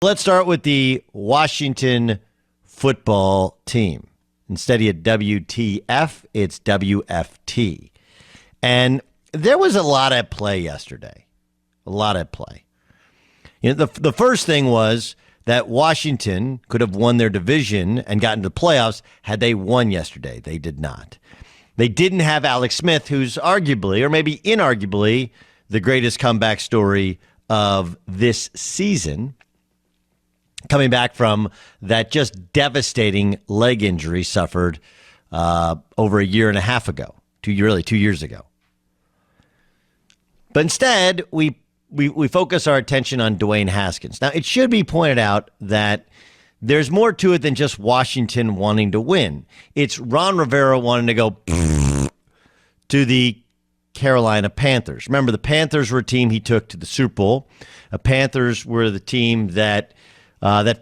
Let's start with the Washington football team. Instead of WTF, it's WFT. And there was a lot at play yesterday. A lot at play. You know, the first thing was that Washington could have won their division and gotten to the playoffs had they won yesterday. They did not. They didn't have Alex Smith, who's arguably, or maybe inarguably, the greatest comeback story of this season, coming back from that just devastating leg injury suffered over a year and a half ago, 2 years ago. But instead, we focus our attention on Dwayne Haskins. Now, it should be pointed out that there's more to it than just Washington wanting to win. It's Ron Rivera wanting to go to the Carolina Panthers. Remember, the Panthers were a team he took to the Super Bowl. The Panthers were the team that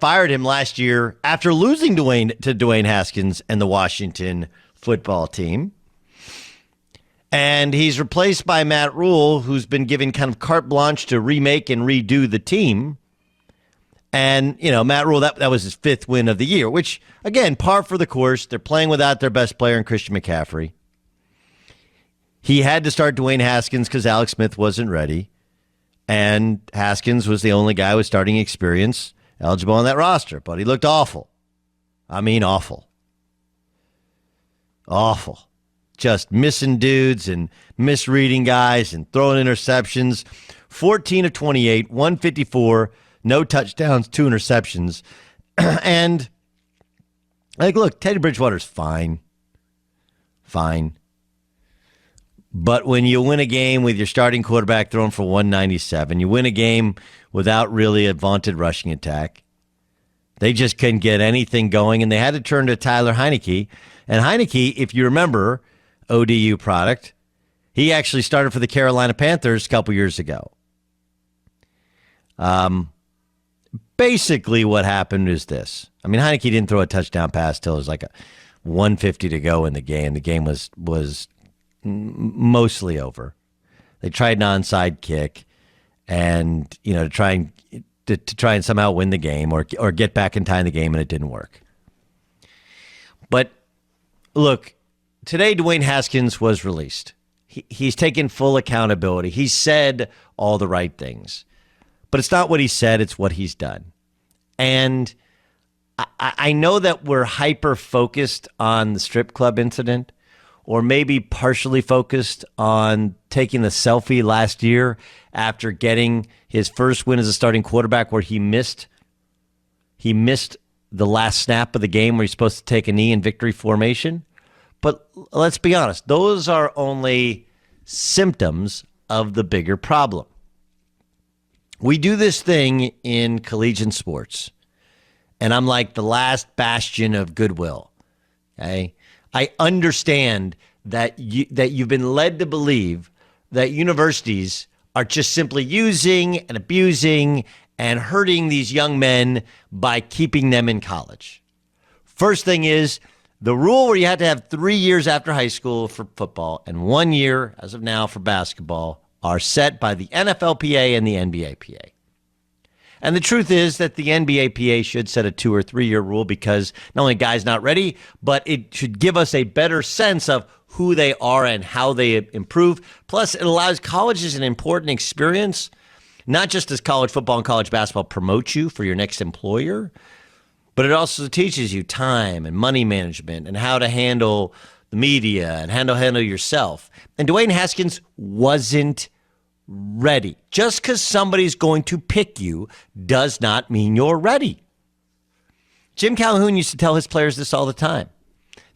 fired him last year after losing to Dwayne Haskins and the Washington football team. And he's replaced by Matt Rule, who's been given kind of carte blanche to remake and redo the team. And, you know, Matt Rule, that was his fifth win of the year, which, again, par for the course. They're playing without their best player in Christian McCaffrey. He had to start Dwayne Haskins because Alex Smith wasn't ready. And Haskins was the only guy with starting experience eligible on that roster, but he looked awful. I mean, awful. Awful. Just missing dudes and misreading guys and throwing interceptions. 14 of 28, 154, no touchdowns, 2 interceptions. And, like, look, Teddy Bridgewater's fine. Fine. But when you win a game with your starting quarterback throwing for 197, you win a game without really a vaunted rushing attack. They just couldn't get anything going, and they had to turn to Tyler Heinicke. And Heinicke, if you remember, ODU product, he actually started for the Carolina Panthers a couple years ago. Basically what happened is this. I mean, Heinicke didn't throw a touchdown pass till it was like a 150 to go in the game. The game was mostly over. They tried an onside kick, and to try and somehow win the game or get back in time in the game, and it didn't work. But look, today Dwayne Haskins was released. He's taken full accountability. He said all the right things, but it's not what he said; it's what he's done. And I know that we're hyper focused on the strip club incident, or maybe partially focused on taking the selfie last year after getting his first win as a starting quarterback where he missed the last snap of the game where he's supposed to take a knee in victory formation. But let's be honest, those are only symptoms of the bigger problem. We do this thing in collegiate sports, and I'm like the last bastion of goodwill, okay? I understand that you've been led to believe that universities are just simply using and abusing and hurting these young men by keeping them in college. First thing is the rule where you have to have 3 years after high school for football and 1 year, as of now, for basketball are set by the NFLPA and the NBAPA. And the truth is that the NBAPA should set a 2 or 3 year rule because not only guys not ready, but it should give us a better sense of who they are and how they improve. Plus, it allows colleges an important experience, not just as college football and college basketball promote you for your next employer, but it also teaches you time and money management and how to handle the media and handle yourself. And Dwayne Haskins wasn't ready. Just because somebody's going to pick you does not mean you're ready. Jim Calhoun used to tell his players this all the time.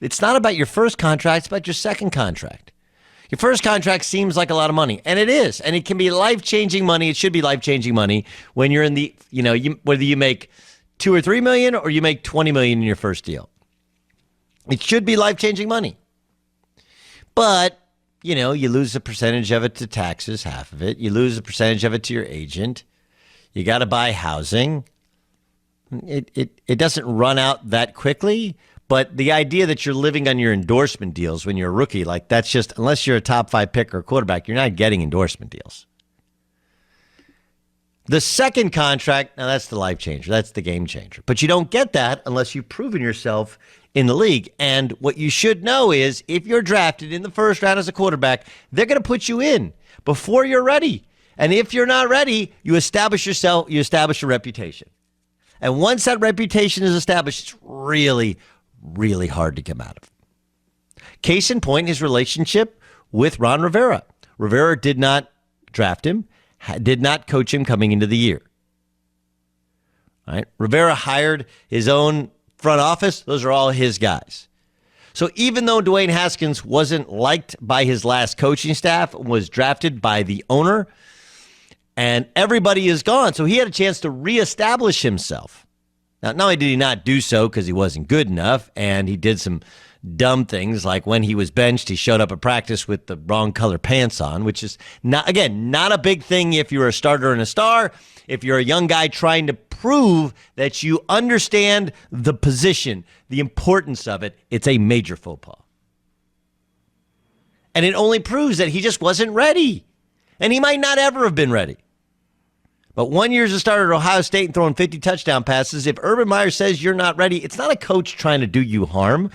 It's not about your first contract, it's about your second contract. Your first contract seems like a lot of money, and it is, and it can be life-changing money. It should be life-changing money when you're in the, whether you make $2 or $3 million or you make $20 million in your first deal. It should be life-changing money. But you lose a percentage of it to taxes, half of it. You lose a percentage of it to your agent. You got to buy housing. It doesn't run out that quickly, but the idea that you're living on your endorsement deals when you're a rookie, like that's just, unless you're a top 5 pick or quarterback, you're not getting endorsement deals. The second contract, now that's the life changer. That's the game changer. But you don't get that unless you've proven yourself in the league. And what you should know is if you're drafted in the first round as a quarterback, they're going to put you in before you're ready. And if you're not ready, you establish yourself, you establish a reputation. And once that reputation is established, it's really, really hard to come out of. Case in point, his relationship with Ron Rivera. Rivera did not draft him, did not coach him coming into the year. All right. Rivera hired his own front office. Those are all his guys. So even though Dwayne Haskins wasn't liked by his last coaching staff, was drafted by the owner, and everybody is gone, so he had a chance to reestablish himself. Now, not only did he not do so because he wasn't good enough, and he did some dumb things, like when he was benched, he showed up at practice with the wrong color pants on, which is, not a big thing if you're a starter and a star. If you're a young guy trying to prove that you understand the position, the importance of it, it's a major faux pas. And it only proves that he just wasn't ready. And he might not ever have been ready. But 1 year as a starter at Ohio State and throwing 50 touchdown passes, if Urban Meyer says you're not ready, it's not a coach trying to do you harm.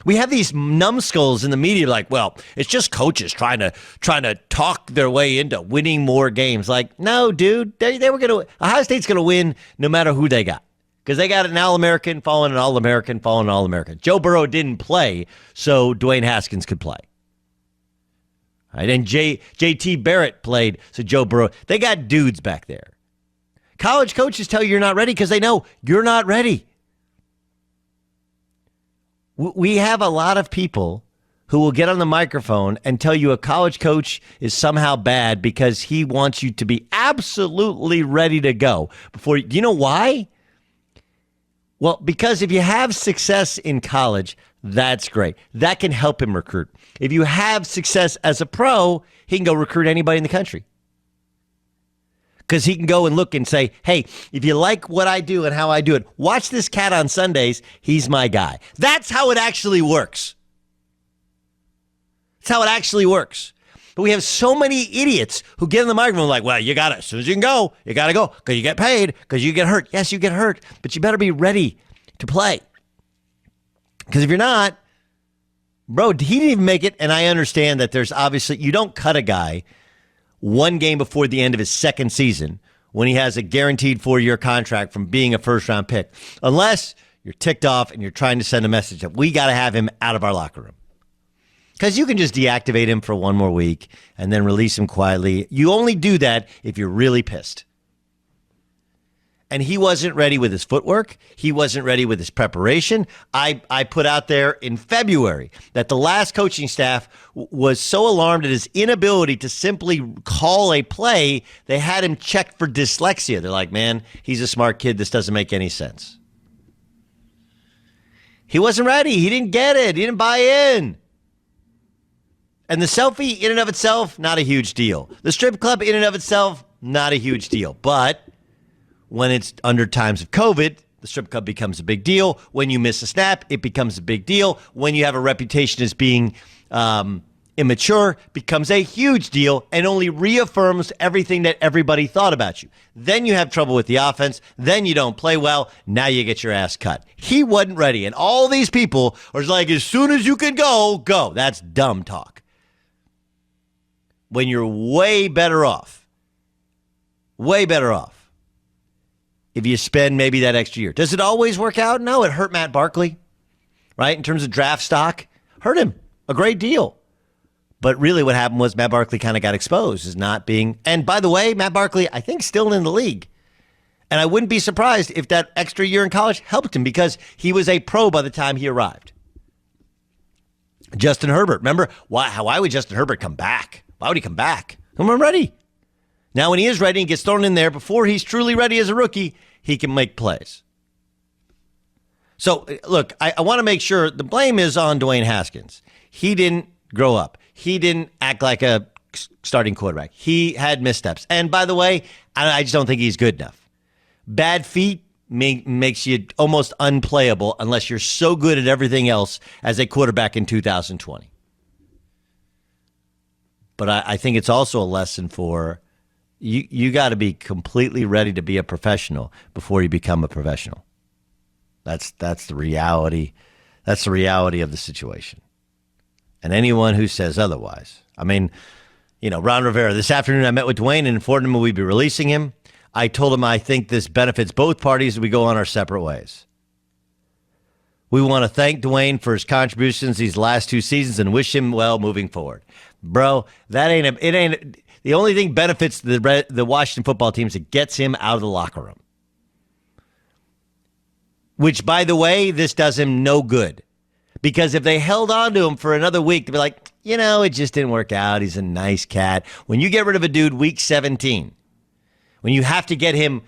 We have these numbskulls in the media like, well, it's just coaches trying to talk their way into winning more games. Like, no, dude, they were going to – Ohio State's going to win no matter who they got, because they got an All-American following an All-American following an All-American. Joe Burrow didn't play, so Dwayne Haskins could play. Right? And J.T. Barrett played, so Joe Burrow – they got dudes back there. College coaches tell you you're not ready because they know you're not ready. We have a lot of people who will get on the microphone and tell you a college coach is somehow bad because he wants you to be absolutely ready to go before. Do you know why? Well, because if you have success in college, that's great. That can help him recruit. If you have success as a pro, he can go recruit anybody in the country. Because he can go and look and say, hey, if you like what I do and how I do it, watch this cat on Sundays. He's my guy. That's how it actually works. That's how it actually works. But we have so many idiots who get on the microphone like, well, you got to, as soon as you can go, you got to go because you get paid, because you get hurt. Yes, you get hurt, but you better be ready to play. Because if you're not, bro, he didn't even make it. And I understand that there's obviously, you don't cut a guy one game before the end of his second season when he has a guaranteed 4-year contract from being a first-round pick, unless you're ticked off and you're trying to send a message that we got to have him out of our locker room. Because you can just deactivate him for one more week and then release him quietly. You only do that if you're really pissed. And he wasn't ready with his footwork. He wasn't ready with his preparation. I put out there in February that the last coaching staff was so alarmed at his inability to simply call a play, they had him checked for dyslexia. They're like, man, he's a smart kid. This doesn't make any sense. He wasn't ready. He didn't get it. He didn't buy in. And the selfie in and of itself, not a huge deal. The strip club in and of itself, not a huge deal. But when it's under times of COVID, the strip club becomes a big deal. When you miss a snap, it becomes a big deal. When you have a reputation as being immature, becomes a huge deal and only reaffirms everything that everybody thought about you. Then you have trouble with the offense. Then you don't play well. Now you get your ass cut. He wasn't ready. And all these people are like, as soon as you can go, go. That's dumb talk. When you're way better off if you spend maybe that extra year. Does it always work out? No, it hurt Matt Barkley, right? In terms of draft stock, hurt him a great deal. But really what happened was Matt Barkley kind of got exposed as not being, and by the way, Matt Barkley, I think, still in the league. And I wouldn't be surprised if that extra year in college helped him because he was a pro by the time he arrived. Justin Herbert, remember, why would Justin Herbert come back? Why would he come back? I'm ready. Now, when he is ready and gets thrown in there before he's truly ready as a rookie, he can make plays. So, look, I want to make sure the blame is on Dwayne Haskins. He didn't grow up. He didn't act like a starting quarterback. He had missteps. And by the way, I just don't think he's good enough. Bad feet makes you almost unplayable unless you're so good at everything else as a quarterback in 2020. But I think it's also a lesson for You got to be completely ready to be a professional before you become a professional. That's the reality. That's the reality of the situation. And anyone who says otherwise, I mean, Ron Rivera, this afternoon I met with Dwayne and informed him we'd be releasing him. I told him I think this benefits both parties as we go on our separate ways. We want to thank Dwayne for his contributions these last 2 seasons and wish him well moving forward. Bro, it ain't the only thing benefits the Washington football team is it gets him out of the locker room. Which, by the way, this does him no good. Because if they held on to him for another week, they'd be like, it just didn't work out. He's a nice cat. When you get rid of a dude week 17, when you have to get him,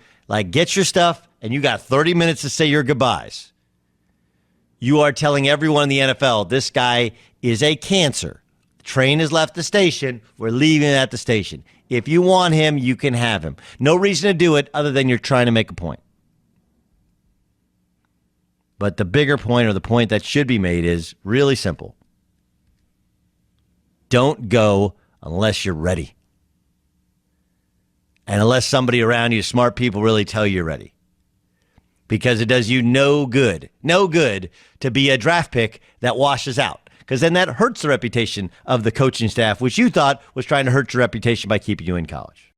get your stuff, and you got 30 minutes to say your goodbyes, you are telling everyone in the NFL, this guy is a cancer. The train has left the station. We're leaving at the station. If you want him, you can have him. No reason to do it other than you're trying to make a point. But the bigger point, or the point that should be made, is really simple. Don't go unless you're ready. And unless somebody around you, smart people, really tell you you're ready. Because it does you no good to be a draft pick that washes out. Because then that hurts the reputation of the coaching staff, which you thought was trying to hurt your reputation by keeping you in college.